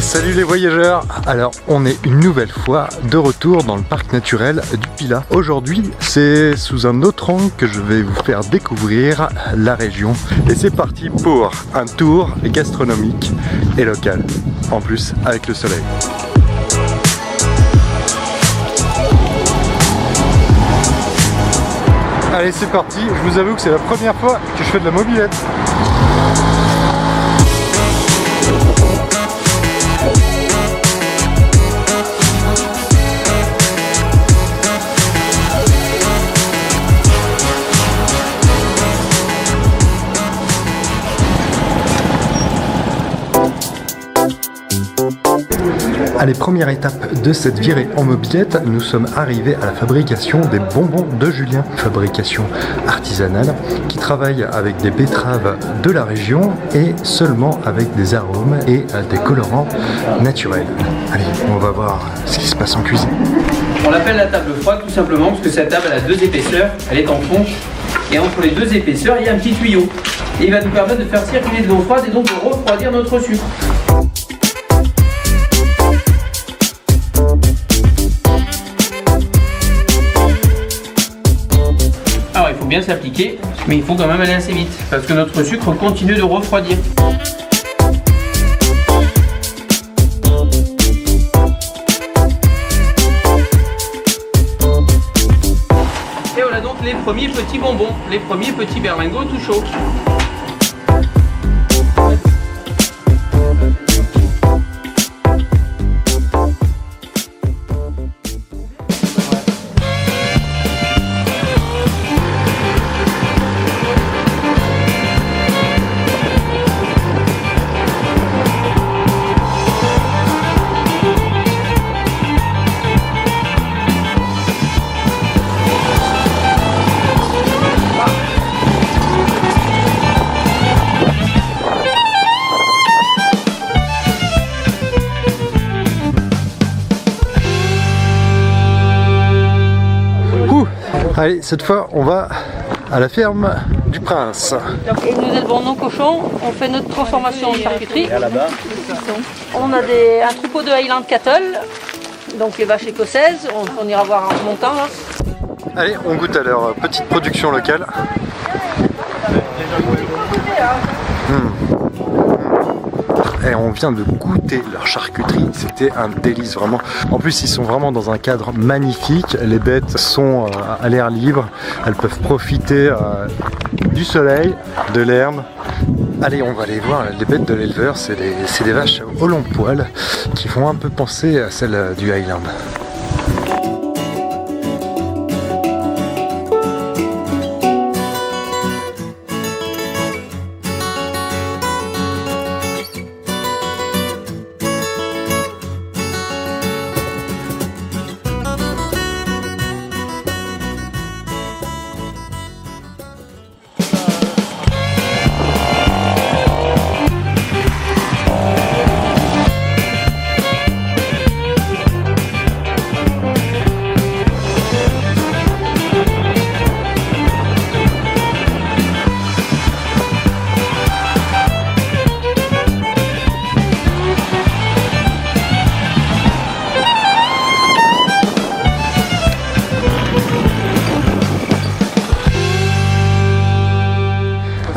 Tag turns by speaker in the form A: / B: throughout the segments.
A: Salut les voyageurs. Alors on est une nouvelle fois de retour dans le parc naturel du Pilat. Aujourd'hui c'est sous un autre angle que je vais vous faire découvrir la région. Et c'est parti pour un tour gastronomique et local. En plus avec le soleil. Allez c'est parti, je vous avoue que c'est la première fois que je fais de la mobilette. Allez, première étape de cette virée en mobilette, nous sommes arrivés à la fabrication des bonbons de Julien. Fabrication artisanale qui travaille avec des betteraves de la région et seulement avec des arômes et des colorants naturels. Allez, on va voir ce qui se passe en cuisine.
B: On l'appelle la table froide tout simplement parce que cette table elle a deux épaisseurs, elle est en fond et entre les deux épaisseurs il y a un petit tuyau. Et il va nous permettre de faire circuler de l'eau froide et donc de refroidir notre sucre. Alors il faut bien s'appliquer, mais il faut quand même aller assez vite parce que notre sucre continue de refroidir. Et voilà donc les premiers petits bonbons, les premiers petits berlingots tout chauds.
A: Allez, cette fois on va à la ferme du Prince.
C: Et nous élevons nos cochons, on fait notre transformation en charcuterie. On a un troupeau de Highland Cattle, donc les vaches écossaises, on ira voir en montant là.
A: Allez, on goûte à leur petite production locale. Et on vient de goûter leur charcuterie, c'était un délice vraiment. En plus ils sont vraiment dans un cadre magnifique, les bêtes sont à l'air libre, elles peuvent profiter du soleil, de l'herbe. Allez, on va aller voir les bêtes de l'éleveur, c'est des vaches au long poil qui font un peu penser à celles du Highland.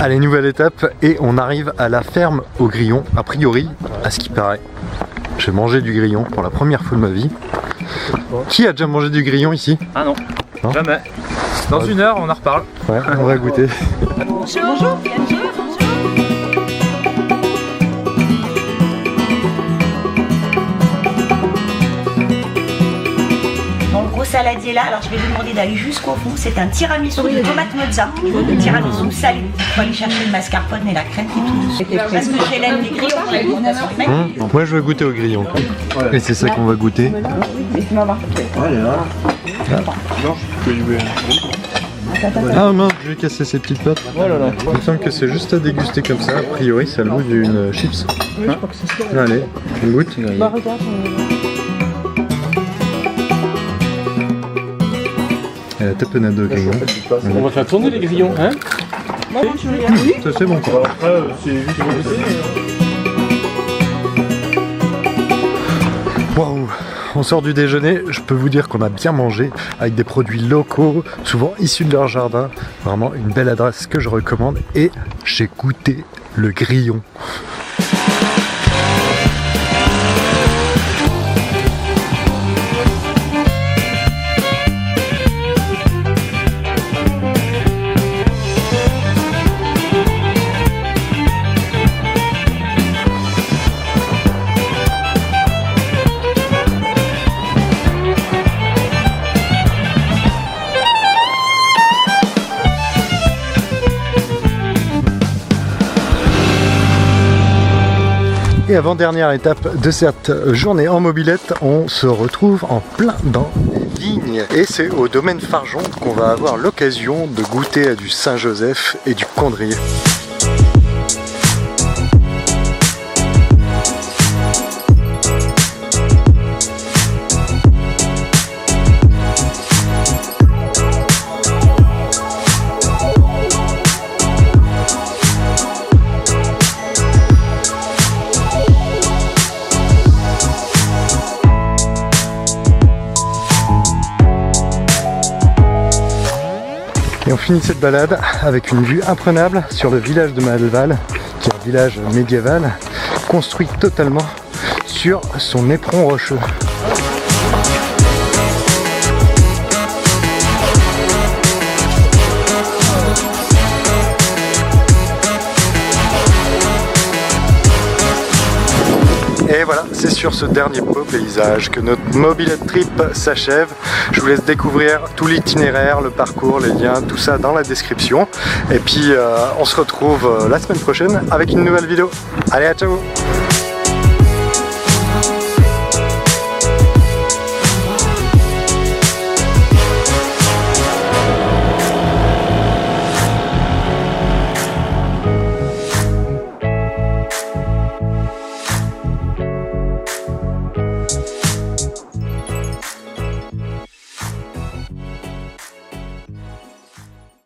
A: Allez, nouvelle étape et on arrive à la ferme au grillon. A priori, à ce qui paraît, j'ai mangé du grillon pour la première fois de ma vie. Qui a déjà mangé du grillon ici?
D: Ah non, jamais. Dans une heure, on en reparle.
A: Ouais, on va goûter.
C: Bonjour.
E: Saladier là, alors je vais vous demander d'aller jusqu'au fond. C'est un tiramisu de tomate mozza, un tiramisu salé. Il faut aller chercher le mascarpone et la crème qui touche. Parce que j'ai l'aime les grillons.
A: Moi je vais goûter au grillon. Et c'est ça qu'on va goûter. Ah non, je vais casser ces petites pattes. Il me semble que c'est juste à déguster comme ça. A priori, ça a le goût d'une chips. Allez, on goûte. Et la tapenade de grillon.
D: On va faire tourner les grillons, hein?
A: Ça c'est bon quoi. Waouh, on sort du déjeuner, je peux vous dire qu'on a bien mangé avec des produits locaux, souvent issus de leur jardin. Vraiment une belle adresse que je recommande et j'ai goûté le grillon. Et avant-dernière étape de cette journée en mobilette, on se retrouve en plein dans les vignes. Et c'est au domaine Fargeon qu'on va avoir l'occasion de goûter à du Saint-Joseph et du Condrier. Et on finit cette balade avec une vue imprenable sur le village de Malval, qui est un village médiéval, construit totalement sur son éperon rocheux. Et voilà, c'est sur ce dernier beau paysage que notre mobilette trip s'achève. Je vous laisse découvrir tout l'itinéraire, le parcours, les liens, tout ça dans la description. Et puis on se retrouve la semaine prochaine avec une nouvelle vidéo. Allez, à ciao!